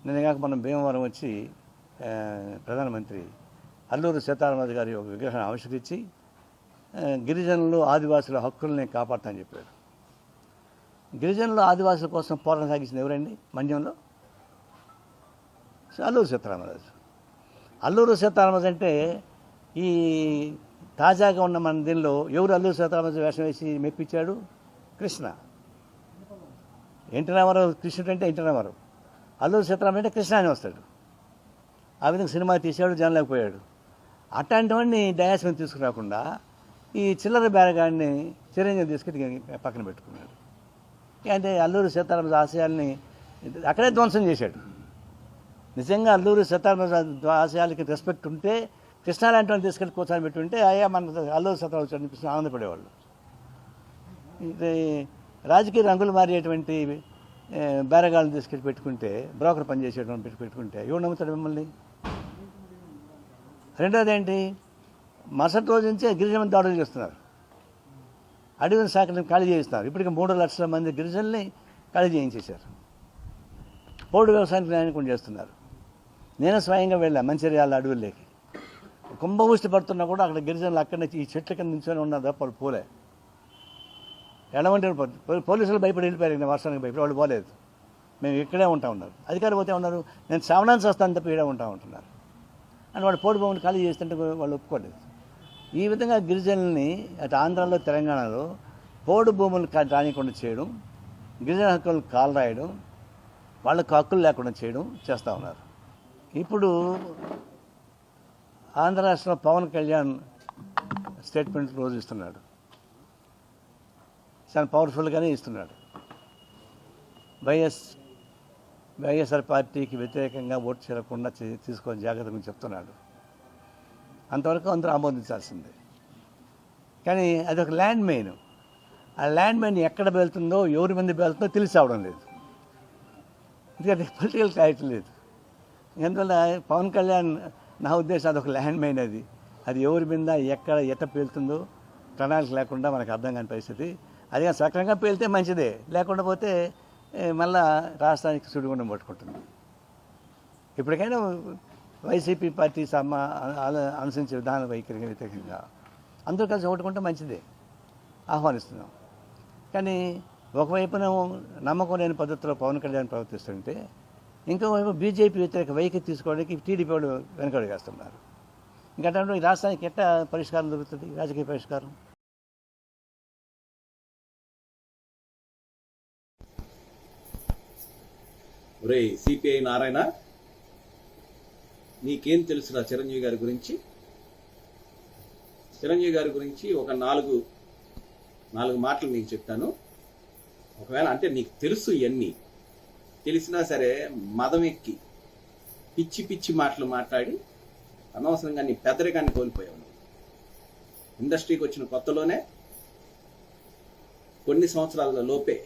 నిన్నగాక మనం భీమవరం వచ్చి ప్రధానమంత్రి అల్లూరి సీతారామరాజు గారి ఒక విగ్రహాన్ని ఆవిష్కరించి గిరిజనులు ఆదివాసుల హక్కుల్ని కాపాడుతామని చెప్పారు. గిరిజనులు ఆదివాసుల కోసం పోరాటం సాగించింది ఎవరండి? మన్యంలో అల్లూరి సీతారామరాజు. అల్లూరి సీతారామరాజు అంటే ఈ తాజాగా ఉన్న మన దీనిలో ఎవరు అల్లూరి సీతారామరాజు వేషం వేసి మెప్పించాడు? కృష్ణ. ఎన్టీ రామారావు కృష్ణుడు అంటే ఎన్టీ రామారావు, అల్లూరి సీతారామరాజు అంటే కృష్ణ అని వస్తాడు. ఆ విధంగా సినిమా తీశాడు, జనలేకపోయాడు. అట్లాంటివన్నీ డయాస్ మీద తీసుకురాకుండా ఈ చిల్లర బేరగాడిని చిరంజీవి తీసుకెళ్ళి పక్కన పెట్టుకున్నాడు. అంటే అల్లూరి సీతారామరాజు ఆశయాల్ని అక్కడే ధ్వంసం చేశాడు. నిజంగా అల్లూరి సీతారామరాజు ఆశయాలకి రెస్పెక్ట్ ఉంటే కృష్ణ లాంటి వాళ్ళని తీసుకెళ్ళి కూర్చొని పెట్టుంటే అయ్యా మన అల్లూరి సీతారామరాజు అనిపిస్తే ఆనందపడేవాళ్ళు. ఇది రాజకీయ రంగులు మారేటువంటి బేరగాళ్ళని తీసుకెళ్ళి పెట్టుకుంటే, బ్రోకర్ పనిచేసేటువంటి పెట్టుకుంటే ఎవరు నమ్ముతాడు మిమ్మల్ని? రెండోది ఏంటి, మరుసటి రోజు నుంచే గిరిజన దాడులు చేస్తున్నారు, అడవిన శాఖలను ఖాళీ చేయిస్తున్నారు. ఇప్పటికి 3 లక్షల మంది గిరిజనుల్ని ఖాళీ చేయించేశారు. పోడు వ్యవసాయానికి కూడా చేస్తున్నారు. నేను స్వయంగా వెళ్ళా మంచిర్యాల అడవుల్లోకి. కుంభవృష్టి పడుతున్నా కూడా అక్కడ గిరిజనులు అక్కడి నుంచి ఈ చెట్ల కింద నిల్చొని ఉన్నారు తప్ప వాళ్ళు పోలే. ఎడమంటే పోలీసులు భయపడి వెళ్ళిపోయారు, వర్షానికి భయపడి వాళ్ళు పోలేదు. మేము ఇక్కడే ఉంటా ఉన్నారు. అధికారులు పోతే ఉన్నారు, నేను శ్రావణానికి వస్తాను తప్ప ఇక్కడే ఉంటా ఉంటున్నారు అని వాళ్ళు పోడు భూములు ఖాళీ చేస్తుంటే వాళ్ళు ఒప్పుకోలేదు. ఈ విధంగా గిరిజనుల్ని అటు ఆంధ్రాలో తెలంగాణలో పోడు భూములు రానికుండా చేయడం, గిరిజన హక్కులను కాలు రాయడం, వాళ్ళకు హక్కులు లేకుండా చేయడం చేస్తూ ఉన్నారు. ఇప్పుడు ఆంధ్ర రాష్ట్రంలో పవన్ కళ్యాణ్ స్టేట్మెంట్ రోజు ఇస్తున్నాడు, చాలా పవర్ఫుల్గానే ఇస్తున్నాడు. వైఎస్ఆర్ పార్టీకి వ్యతిరేకంగా ఓటు చేరకుండా తీసుకొని జాగ్రత్త గురించి చెప్తున్నాడు. అంతవరకు అందరూ ఆమోదించాల్సిందే. కానీ అదొక ల్యాండ్ మైన్. ఆ ల్యాండ్ మైన్ ఎక్కడ వెళ్తుందో, ఎవరి మంది వెళ్తుందో తెలిసి అవడం లేదు. ఎందుకంటే పొలిటికల్ క్లారిటీ లేదు. అందువల్ల పవన్ కళ్యాణ్ నా ఉద్దేశం అదొక ల్యాండ్ మైన్. అది ఎవరి మీద ఎట్ట పేలుతుందో ప్రణాళిక లేకుండా మనకు అర్థం కాని పరిస్థితి. అది సక్రమంగా పేలితే మంచిదే, లేకుండా పోతే మళ్ళా రాష్ట్రానికి సుడిగుండం పట్టుకుంటుంది. ఇప్పటికైనా వైసీపీ పార్టీ అనుసరించే విధాన వైఖరికి వ్యతిరేకంగా అందరూ కలిసి ఓటుకుంటే మంచిదే, ఆహ్వానిస్తున్నాం. కానీ ఒకవైపున నమ్మకం లేని పద్ధతిలో పవన్ కళ్యాణ్ ప్రవర్తిస్తుంటే, ఇంకోవైపు బీజేపీ వ్యతిరేక వైఖరి తీసుకోవడానికి టీడీపీ వాళ్ళు వెనకడుగు వేస్తున్నారు. ఇంకా ఈ రాష్ట్రానికి ఎట్లా పరిష్కారం దొరుకుతుంది, రాజకీయ పరిష్కారం? ఒరే సిపిఐ నారాయణ, నీకేం తెలుసురా చిరంజీవి గారి గురించి? చిరంజీవి గారి గురించి ఒక నాలుగు మాటలు నీకు చెప్తాను. ఒకవేళ అంటే నీకు తెలుసు, ఇవన్నీ తెలిసినా సరే మదం ఎక్కి పిచ్చి మాటలు మాట్లాడి అనవసరంగా నీ పెద్దరికాన్ని కోల్పోయావు. ఇండస్ట్రీకి వచ్చిన కొత్తలోనే కొన్ని సంవత్సరాల లోపే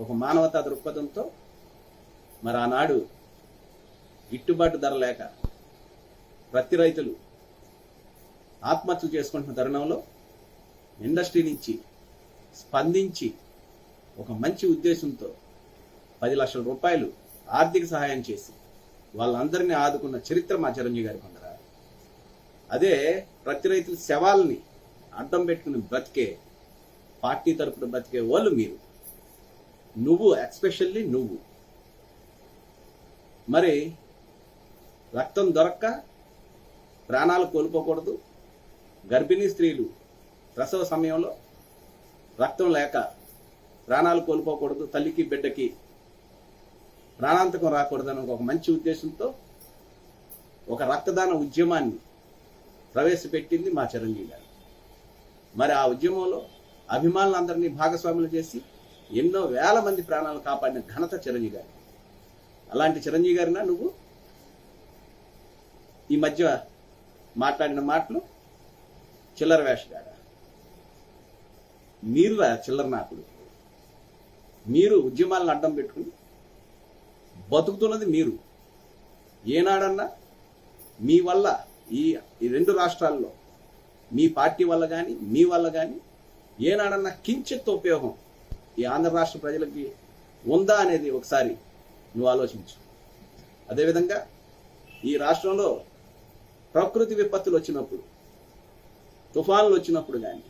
ఒక మానవతా దృక్పథంతో, మరి ఆనాడు గిట్టుబాటు ధర లేక ప్రతి రైతులు ఆత్మహత్యలు చేసుకుంటున్న తరుణంలో ఇండస్ట్రీ నుంచి స్పందించి ఒక మంచి ఉద్దేశంతో 10 లక్షల రూపాయలు ఆర్థిక సహాయం చేసి వాళ్ళందరినీ ఆదుకున్న చరిత్ర మా చిరంజీవి గారికి ఉందరా. అదే ప్రతి రైతుల శవాలని అడ్డం పెట్టుకుని బ్రతికే, పార్టీ తరపున బ్రతికే వాళ్ళు మీరు. నువ్వు ఎక్స్పెషల్లీ నువ్వు మరి రక్తం దొరక్క ప్రాణాలు కోల్పోకూడదు. గర్భిణీ స్త్రీలు ప్రసవ సమయంలో రక్తం లేక ప్రాణాలు కోల్పోకూడదు, తల్లికి బిడ్డకి ప్రాణాంతకం రాకూడదని ఒక మంచి ఉద్దేశంతో ఒక రక్తదాన ఉద్యమాన్ని ప్రవేశపెట్టింది మా చిరంజీవి గారు. మరి ఆ ఉద్యమంలో అభిమానులందరినీ భాగస్వాములు చేసి ఎన్నో వేల మంది ప్రాణాలు కాపాడిన ఘనత చిరంజీవి గారి. అలాంటి చిరంజీవి గారినా నువ్వు ఈ మధ్య మాట్లాడిన మాటలు చిల్లర వేషగాడ. మీరు చిల్లర నాకుడు. మీరు ఉద్యమాలను అడ్డం పెట్టుకుని బతుకుతున్నది మీరు. ఏనాడన్నా మీ వల్ల ఈ 2 రాష్ట్రాల్లో మీ పార్టీ వల్ల కానీ మీ వల్ల కానీ ఏనాడన్నా కించిత్ ఉపయోగం ఈ ఆంధ్ర రాష్ట్ర ప్రజలకి ఉందా అనేది ఒకసారి నువ్వు ఆలోచించు. అదేవిధంగా ఈ రాష్ట్రంలో ప్రకృతి విపత్తులు వచ్చినప్పుడు, తుఫాన్లు వచ్చినప్పుడు కానీ,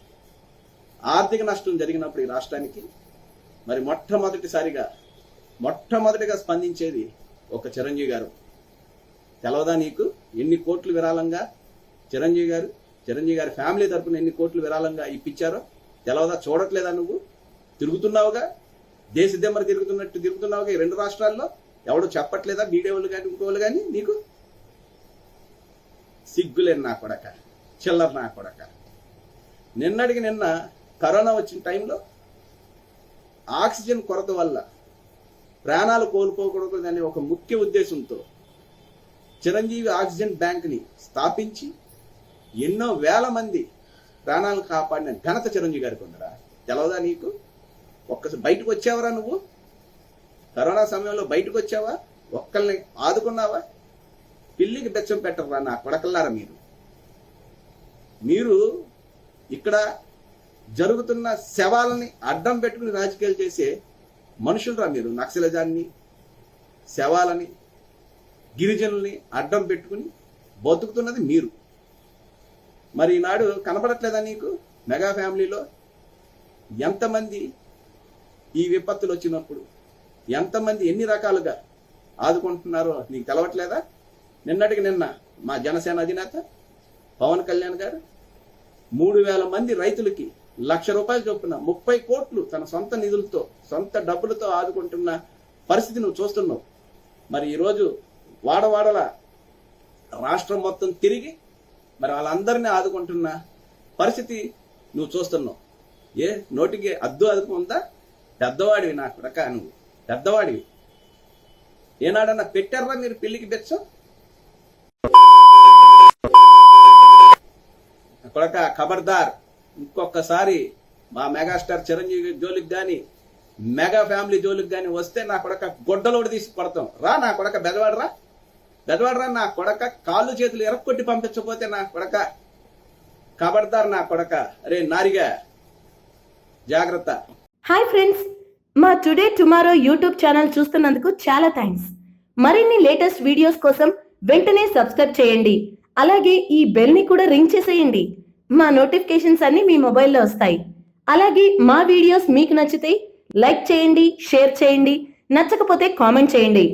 ఆర్థిక నష్టం జరిగినప్పుడు ఈ రాష్ట్రానికి మరి మొట్టమొదటిగా స్పందించేది ఒక చిరంజీవి గారు. తెలవదా నీకు ఎన్ని కోట్లు విరాళంగా చిరంజీవి గారి ఫ్యామిలీ తరపున ఎన్ని కోట్లు విరాళంగా ఇప్పించారో తెలవదా? చూడట్లేదా? నువ్వు తిరుగుతున్నావుగా, దేశ దెమ్మర తిరుగుతున్నావుగా ఈ 2 రాష్ట్రాల్లో. ఎవడో చెప్పట్లేదా? మీడియా వాళ్ళు కానీ ఇంకోళ్ళు కానీ నీకు? సిగ్గులేని నా కొడక, చిల్లర నా కొడక. నిన్నటికి నిన్న కరోనా వచ్చిన టైంలో ఆక్సిజన్ కొరత వల్ల ప్రాణాలు కోల్పోకూడదని ఒక ముఖ్య ఉద్దేశంతో చిరంజీవి ఆక్సిజన్ బ్యాంక్ని స్థాపించి ఎన్నో వేల మంది ప్రాణాలను కాపాడిన ఘనత చిరంజీవి గారికి ఉందరా? తెలవదా నీకు? ఒక్కసారి బయటకు వచ్చావరా నువ్వు? కరోనా సమయంలో బయటకు వచ్చావా? ఒక్కల్ని ఆదుకున్నావా? పిల్లికి బెచ్చం పెట్టరా నా కొడకల్లారా మీరు ఇక్కడ జరుగుతున్న శవాలని అడ్డం పెట్టుకుని రాజకీయాలు చేసే మనుషులరా మీరు. నక్సలిజాన్ని, శవాలని, గిరిజనుల్ని అడ్డం పెట్టుకుని బతుకుతున్నది మీరు. మరి ఈనాడు కనపడట్లేదా నీకు? మెగా ఫ్యామిలీలో ఎంతమంది ఈ విపత్తులు వచ్చినప్పుడు ఎంతమంది ఎన్ని రకాలుగా ఆదుకుంటున్నారో నీకు తెలవట్లేదా? నిన్నటికి నిన్న మా జనసేన అధినేత పవన్ కళ్యాణ్ గారు 3,000 మంది రైతులకి ₹1,00,000 చొప్పున 30 కోట్లు తన సొంత నిధులతో, సొంత డబ్బులతో ఆదుకుంటున్న పరిస్థితి నువ్వు చూస్తున్నావు. మరి ఈరోజు వాడవాడల రాష్ట్రం మొత్తం తిరిగి మరి వాళ్ళందరినీ ఆదుకుంటున్న పరిస్థితి నువ్వు చూస్తున్నావు. నోటికి అదుపు ఉందా? పెద్దవాడివి నా కొడక, నువ్వు పెద్దవాడివి. ఏనాడన్నా పెట్టారా మీరు పిల్లికి బెచ్చం? కొడక ఖబర్దార్, ఇంకొకసారి మా మెగాస్టార్ చిరంజీవి జోలికి గాని, మెగా ఫ్యామిలీ జోలికి గాని వస్తే నా కొడక గొడ్డలోడు తీసి కొడతాం. రా నా కొడక, బెదవాడరా నా కొడక. కాళ్ళు చేతులు ఎరక్కొట్టి పంపించకపోతే నా కొడక ఖబర్దార్ నా కొడక. అరే నారిగా, జాగ్రత్త. హాయ్ ఫ్రెండ్స్, మా టుడే టుమారో యూట్యూబ్ ఛానల్ చూస్తున్నందుకు చాలా థ్యాంక్స్. మరిన్ని లేటెస్ట్ వీడియోస్ కోసం వెంటనే సబ్స్క్రైబ్ చేయండి. అలాగే ఈ బెల్ ని కూడా రింగ్ చేసేయండి. మా నోటిఫికేషన్స్ అన్ని మీ మొబైల్లో వస్తాయి. అలాగే మా వీడియోస్ మీకు నచ్చితే లైక్ చేయండి, షేర్ చేయండి, నచ్చకపోతే కామెంట్ చేయండి.